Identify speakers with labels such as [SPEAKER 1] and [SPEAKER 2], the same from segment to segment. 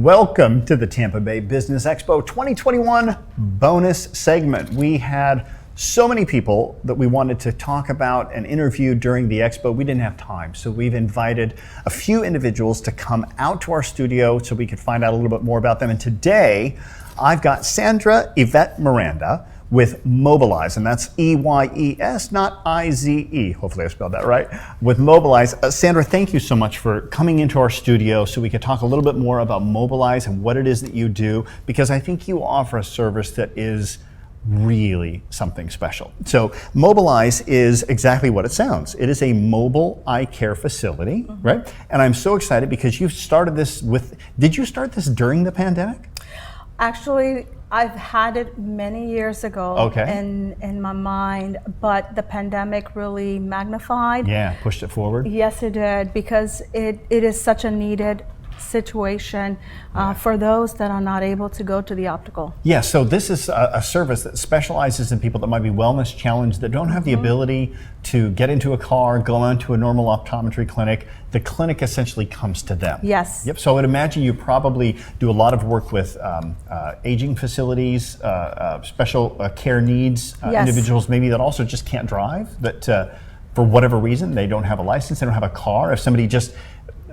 [SPEAKER 1] Welcome to the Tampa Bay Business Expo 2021 bonus segment. We had so many people that we wanted to talk about and interview during the expo. We didn't have time, so we've invited a few individuals to come out to our studio so we could find out a little bit more about them. And today, I've got Sandra Ivette Miranda with Mobileyes, and that's E-Y-E-S, not I-Z-E. Hopefully I spelled that right. With Mobileyes. Sandra, thank you so much for coming into our studio so we could talk a little bit more about Mobileyes and what it is that you do, because I think you offer a service that is really something special. So Mobileyes is exactly what it sounds. It is a mobile eye care facility, right? And I'm so excited because you've started this with, did you start this during the pandemic?
[SPEAKER 2] Actually, I've had it many years ago in my mind, but the pandemic really magnified.
[SPEAKER 1] Yeah, pushed it forward.
[SPEAKER 2] Yes, it did, because it is such a needed situation for those that are not able to go to the optical.
[SPEAKER 1] Yeah, so this is a service that specializes in people that might be wellness challenged, that don't have the ability to get into a car, go into a normal optometry clinic. The clinic essentially comes to them.
[SPEAKER 2] Yes.
[SPEAKER 1] Yep. So I would imagine you probably do a lot of work with aging facilities, special care needs individuals maybe that also just can't drive, that for whatever reason they don't have a license, they don't have a car. If somebody just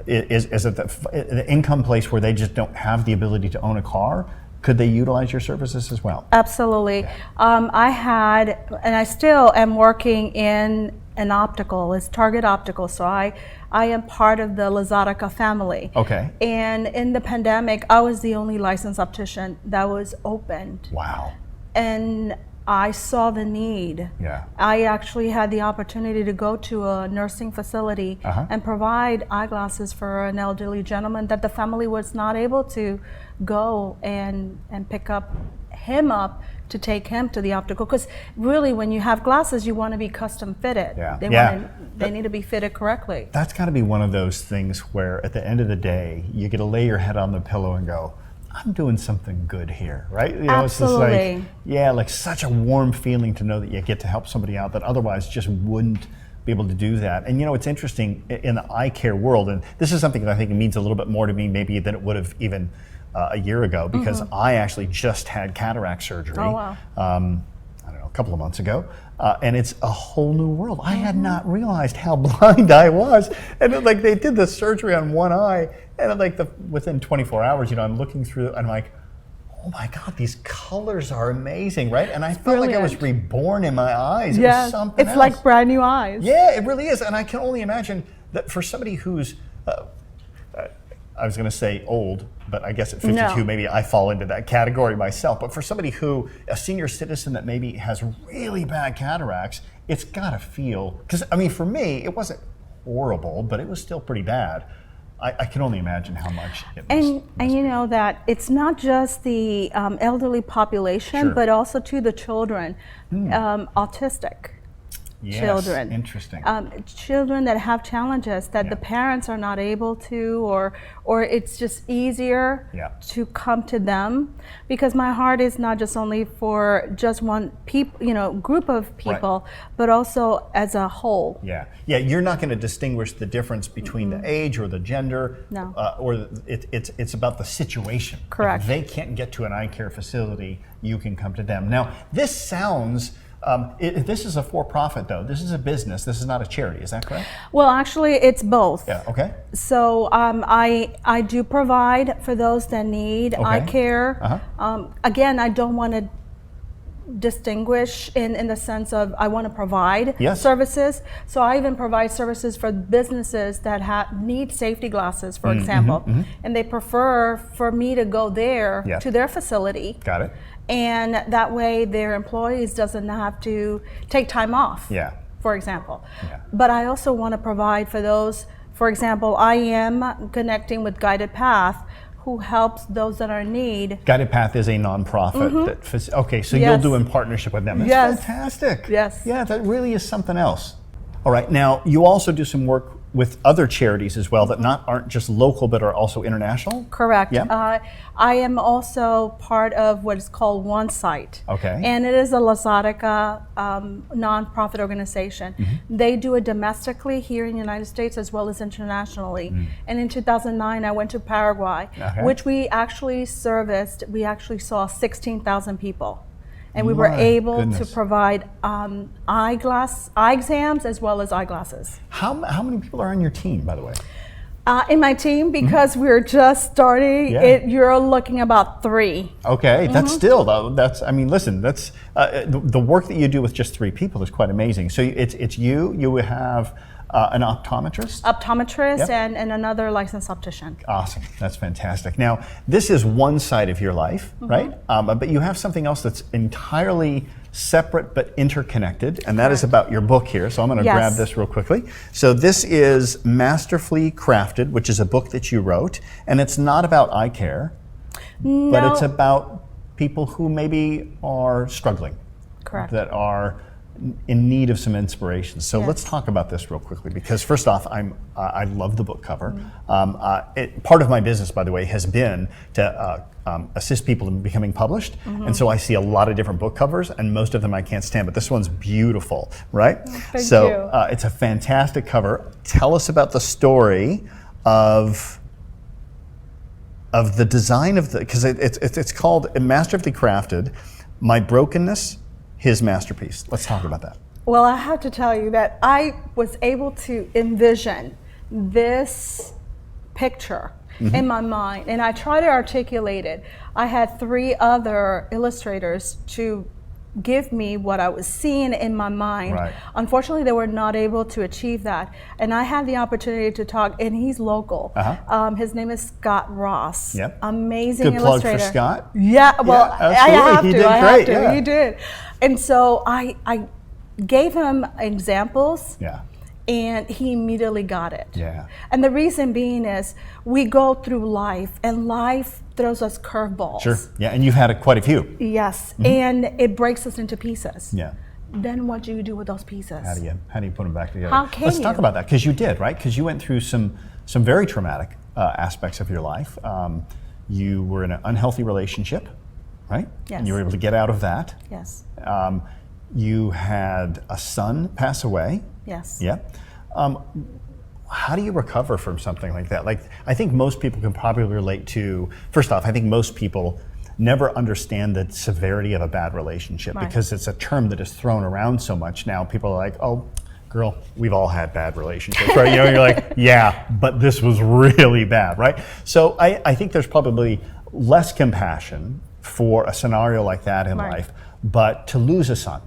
[SPEAKER 1] is at the income place where they just don't have the ability to own a car, could they utilize your services as well?
[SPEAKER 2] Absolutely. I had, and I still am working in an optical, it's Target Optical, so I am part of the Lazarica family.
[SPEAKER 1] Okay.
[SPEAKER 2] And in the pandemic, I was the only licensed optician that was opened.
[SPEAKER 1] Wow.
[SPEAKER 2] And I saw the need.
[SPEAKER 1] Yeah.
[SPEAKER 2] I actually had the opportunity to go to a nursing facility and provide eyeglasses for an elderly gentleman that the family was not able to go and pick him up to take him to the optical. Because really, when you have glasses, you want to be custom fitted.
[SPEAKER 1] Yeah.
[SPEAKER 2] They need to be fitted correctly.
[SPEAKER 1] That's got to be one of those things where at the end of the day, you get to lay your head on the pillow and go, I'm doing something good here, right? You know,
[SPEAKER 2] Absolutely.
[SPEAKER 1] It's just like, like such a warm feeling to know that you get to help somebody out that otherwise just wouldn't be able to do that. And you know, it's interesting in the eye care world, and this is something that I think means a little bit more to me maybe than it would have even a year ago, because I actually just had cataract surgery.
[SPEAKER 2] Oh, wow.
[SPEAKER 1] I don't know, a couple of months ago. And it's a whole new world. I had not realized how blind I was. And like they did the surgery on one eye, and like within 24 hours, you know, I'm looking through, and I'm like, oh my God, these colors are amazing, right? And I felt like I was reborn in my eyes. It was something else.
[SPEAKER 2] It's like brand new eyes.
[SPEAKER 1] Yeah, it really is. And I can only imagine that for somebody who's, I was going to say old, but I guess at 52, maybe I fall into that category myself. But for somebody who, a senior citizen that maybe has really bad cataracts, it's got to feel, because I mean, for me, it wasn't horrible, but it was still pretty bad. I can only imagine how much it must.
[SPEAKER 2] And you know that it's not just the elderly population, but also to the children, autistic. Children.
[SPEAKER 1] Interesting.
[SPEAKER 2] Children that have challenges that the parents are not able to, or it's just easier to come to them, because my heart is not just only for just one group of people, but also as a whole.
[SPEAKER 1] Yeah, you're not going to distinguish the difference between the age or the gender, or it's about the situation.
[SPEAKER 2] Correct.
[SPEAKER 1] If they can't get to an eye care facility, you can come to them. Now, this sounds. This is a for-profit, though. This is a business. This is not a charity. Is that correct?
[SPEAKER 2] Well, actually, it's both.
[SPEAKER 1] Yeah. Okay.
[SPEAKER 2] So I do provide for those that need eye care. Again, I don't want to distinguish in the sense of I want to provide services. So I even provide services for businesses that need safety glasses, for example, and they prefer for me to go there to their facility.
[SPEAKER 1] Got it.
[SPEAKER 2] And that way their employees doesn't have to take time off, for example. But I also want to provide for those, for example, I am connecting with Guided Path, who helps those that are in need.
[SPEAKER 1] Guided Path is a nonprofit. Okay, so you'll do in partnership with them. That's fantastic.
[SPEAKER 2] Yes.
[SPEAKER 1] Yeah, that really is something else. All right, now you also do some work with other charities as well that aren't just local but are also international?
[SPEAKER 2] Correct.
[SPEAKER 1] Yeah.
[SPEAKER 2] I am also part of what is called One Site.
[SPEAKER 1] Okay.
[SPEAKER 2] And it is a Lazadica nonprofit organization. They do it domestically here in the United States as well as internationally. And in 2009, I went to Paraguay, which we actually serviced. We actually saw 16,000 people. And we were able to provide eye exams as well as eyeglasses.
[SPEAKER 1] How many people are on your team, by the way?
[SPEAKER 2] In my team, because we're just starting, you're looking about 3.
[SPEAKER 1] Okay, that's still, though, I mean, listen, that's, the work that you do with just 3 people is quite amazing. So it's you have an optometrist?
[SPEAKER 2] Optometrist and another licensed optician.
[SPEAKER 1] Awesome, that's fantastic. Now, this is one side of your life, right? But you have something else that's entirely separate but interconnected, and that is about your book here. So I'm going to grab this real quickly. So this is Masterfully Crafted, which is a book that you wrote, and it's not about eye care, but it's about people who maybe are struggling.
[SPEAKER 2] Correct.
[SPEAKER 1] That are in need of some inspiration. So let's talk about this real quickly, because first off, I love the book cover. Part of my business, by the way, has been to assist people in becoming published, and so I see a lot of different book covers, and most of them I can't stand, but this one's beautiful, right?
[SPEAKER 2] Thank you.
[SPEAKER 1] It's a fantastic cover. Tell us about the story of the design of the, because it's called Masterfully Crafted, My Brokenness, His Masterpiece. Let's talk about that.
[SPEAKER 2] Well, I have to tell you that I was able to envision this picture in my mind, and I try to articulate it. I had 3 other illustrators to give me what I was seeing in my mind.
[SPEAKER 1] Right.
[SPEAKER 2] Unfortunately, they were not able to achieve that. And I had the opportunity to talk, and he's local. His name is Scott Ross.
[SPEAKER 1] Yep.
[SPEAKER 2] Amazing
[SPEAKER 1] Good
[SPEAKER 2] illustrator.
[SPEAKER 1] plug for Scott.
[SPEAKER 2] Yeah, well, I have
[SPEAKER 1] he
[SPEAKER 2] to.
[SPEAKER 1] Did
[SPEAKER 2] I
[SPEAKER 1] great.
[SPEAKER 2] have to. He did. And so I gave him examples.
[SPEAKER 1] Yeah.
[SPEAKER 2] And he immediately got it.
[SPEAKER 1] Yeah.
[SPEAKER 2] And the reason being is we go through life, and life throws us curveballs.
[SPEAKER 1] Sure. Yeah, and you've had quite a few.
[SPEAKER 2] Yes, and it breaks us into pieces.
[SPEAKER 1] Yeah.
[SPEAKER 2] Then what do you do with those pieces?
[SPEAKER 1] How do you put them back together?
[SPEAKER 2] How can
[SPEAKER 1] Let's
[SPEAKER 2] you?
[SPEAKER 1] talk about that, because you did, right? Because you went through some very traumatic aspects of your life. You were in an unhealthy relationship, right?
[SPEAKER 2] Yes.
[SPEAKER 1] And you were able to get out of that.
[SPEAKER 2] Yes.
[SPEAKER 1] You had a son pass away.
[SPEAKER 2] Yes.
[SPEAKER 1] Yeah. How do you recover from something like that? Like, I think most people can probably relate to, first off, I think most people never understand the severity of a bad relationship, because it's a term that is thrown around so much now. People are like, oh, girl, we've all had bad relationships, right? You know, you're like, yeah, but this was really bad, right? So I think there's probably less compassion for a scenario like that in life, but to lose a son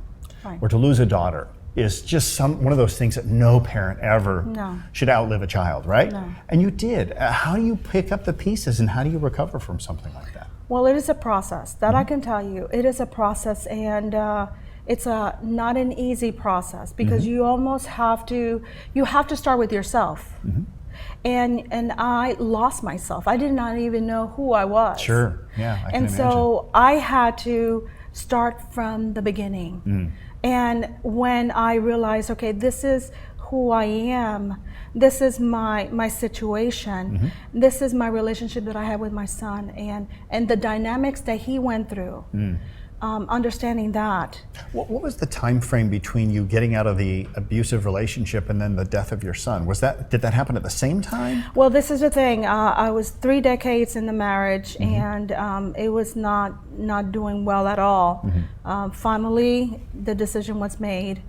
[SPEAKER 1] or to lose a daughter is just one of those things that no parent ever should outlive a child, right?
[SPEAKER 2] No.
[SPEAKER 1] And you did. How do you pick up the pieces, and how do you recover from something like that?
[SPEAKER 2] Well, it is a process, that I can tell you. It is a process, and it's not an easy process, because you almost have to start with yourself. And I lost myself. I did not even know who I was.
[SPEAKER 1] Sure, yeah, I can imagine.
[SPEAKER 2] So I had to start from the beginning. And when I realized, okay, this is who I am, this is my situation, this is my relationship that I have with my son, and the dynamics that he went through, understanding that.
[SPEAKER 1] What was the time frame between you getting out of the abusive relationship and then the death of your son? Did that happen at the same time?
[SPEAKER 2] Well, this is the thing. I was 3 decades in the marriage, and it was not doing well at all. Finally, the decision was made,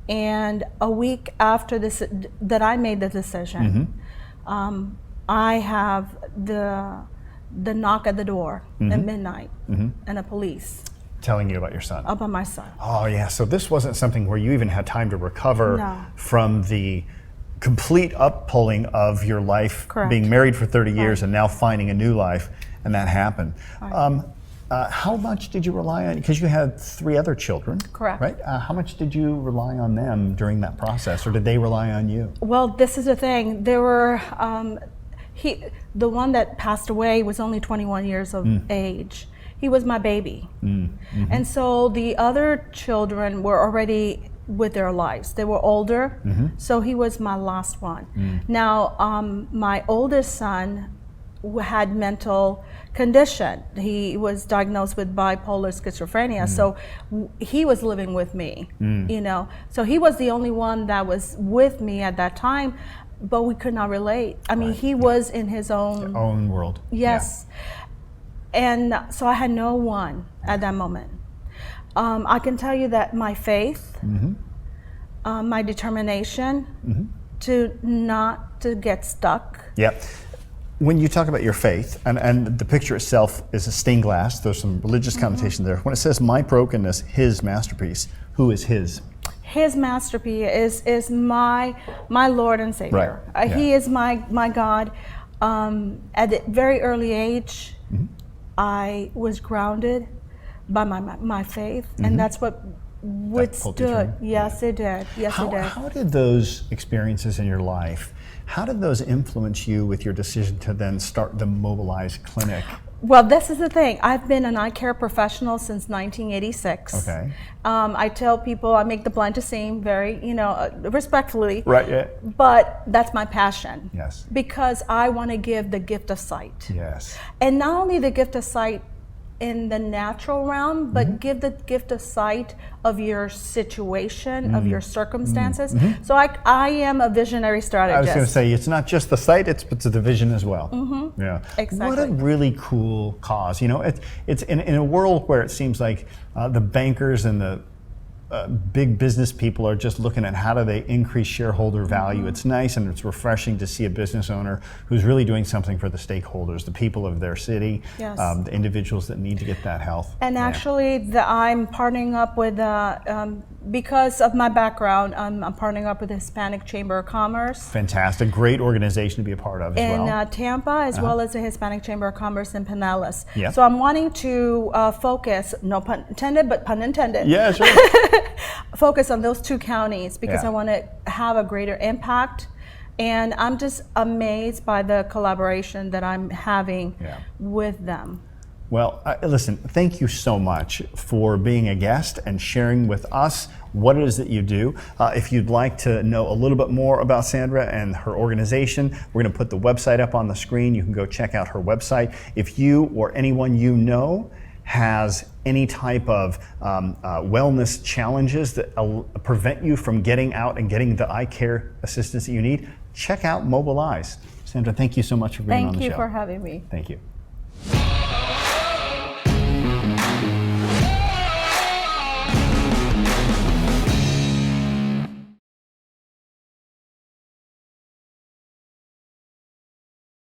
[SPEAKER 2] and a week after that I made the decision, I have the knock at the door at midnight, and a police.
[SPEAKER 1] Telling you about your son.
[SPEAKER 2] About my son.
[SPEAKER 1] Oh yeah, so this wasn't something where you even had time to recover from the complete uppulling of your life, being married for 30 years and now finding a new life, and that happened. How much did you rely on, because you had 3 other children,
[SPEAKER 2] correct?
[SPEAKER 1] Right? How much did you rely on them during that process, or did they rely on you?
[SPEAKER 2] Well, this is the thing. There were, the one that passed away was only 21 years of age. He was my baby. And so the other children were already with their lives. They were older, so he was my last one. Now, my oldest son had mental condition. He was diagnosed with bipolar schizophrenia, so he was living with me, you know. So he was the only one that was with me at that time, but we could not relate. I mean, he was in his own
[SPEAKER 1] world.
[SPEAKER 2] Yes. And so I had no one at that moment. I can tell you that my faith, my determination to not to get stuck.
[SPEAKER 1] Yeah. When you talk about your faith, and the picture itself is a stained glass, there's some religious connotation there. When it says my brokenness, his masterpiece, who is his?
[SPEAKER 2] His masterpiece is my Lord and Savior.
[SPEAKER 1] Right.
[SPEAKER 2] He is my God. At a very early age, I was grounded by my faith, and that's what withstood. Yes, it did. Yes, it did.
[SPEAKER 1] How did those experiences in your life, how did those influence you with your decision to then start the Mobileyes Clinic?
[SPEAKER 2] Well, this is the thing. I've been an eye care professional since 1986.
[SPEAKER 1] Okay.
[SPEAKER 2] I tell people, I make the blunt to seem very, respectfully.
[SPEAKER 1] Right. Yeah.
[SPEAKER 2] But that's my passion.
[SPEAKER 1] Yes.
[SPEAKER 2] Because I want to give the gift of sight.
[SPEAKER 1] Yes.
[SPEAKER 2] And not only the gift of sight in the natural realm, but give the gift of sight of your situation, of your circumstances. So I am a visionary strategist.
[SPEAKER 1] I was going to say, it's not just the sight, it's the vision as well. Yeah.
[SPEAKER 2] Exactly.
[SPEAKER 1] What a really cool cause. You know, it's in a world where it seems like the bankers and the big business people are just looking at how do they increase shareholder value. It's nice and it's refreshing to see a business owner who's really doing something for the stakeholders, the people of their city, the individuals that need to get that health.
[SPEAKER 2] And actually, I'm partnering up with, because of my background, I'm partnering up with the Hispanic Chamber of Commerce.
[SPEAKER 1] Fantastic. Great organization to be a part of as well.
[SPEAKER 2] In Tampa, as well as the Hispanic Chamber of Commerce in Pinellas.
[SPEAKER 1] Yeah.
[SPEAKER 2] So I'm wanting to focus, no pun intended, but pun intended.
[SPEAKER 1] Yeah, sure.
[SPEAKER 2] Focus on those two counties because I want to have a greater impact. And I'm just amazed by the collaboration that I'm having with them.
[SPEAKER 1] Well, listen, thank you so much for being a guest and sharing with us what it is that you do. If you'd like to know a little bit more about Sandra and her organization, we're going to put the website up on the screen. You can go check out her website. If you or anyone you know has any type of wellness challenges that prevent you from getting out and getting the eye care assistance that you need, check out Mobileyes. Sandra, thank you so much for being on the show.
[SPEAKER 2] Thank you for having me.
[SPEAKER 1] Thank you.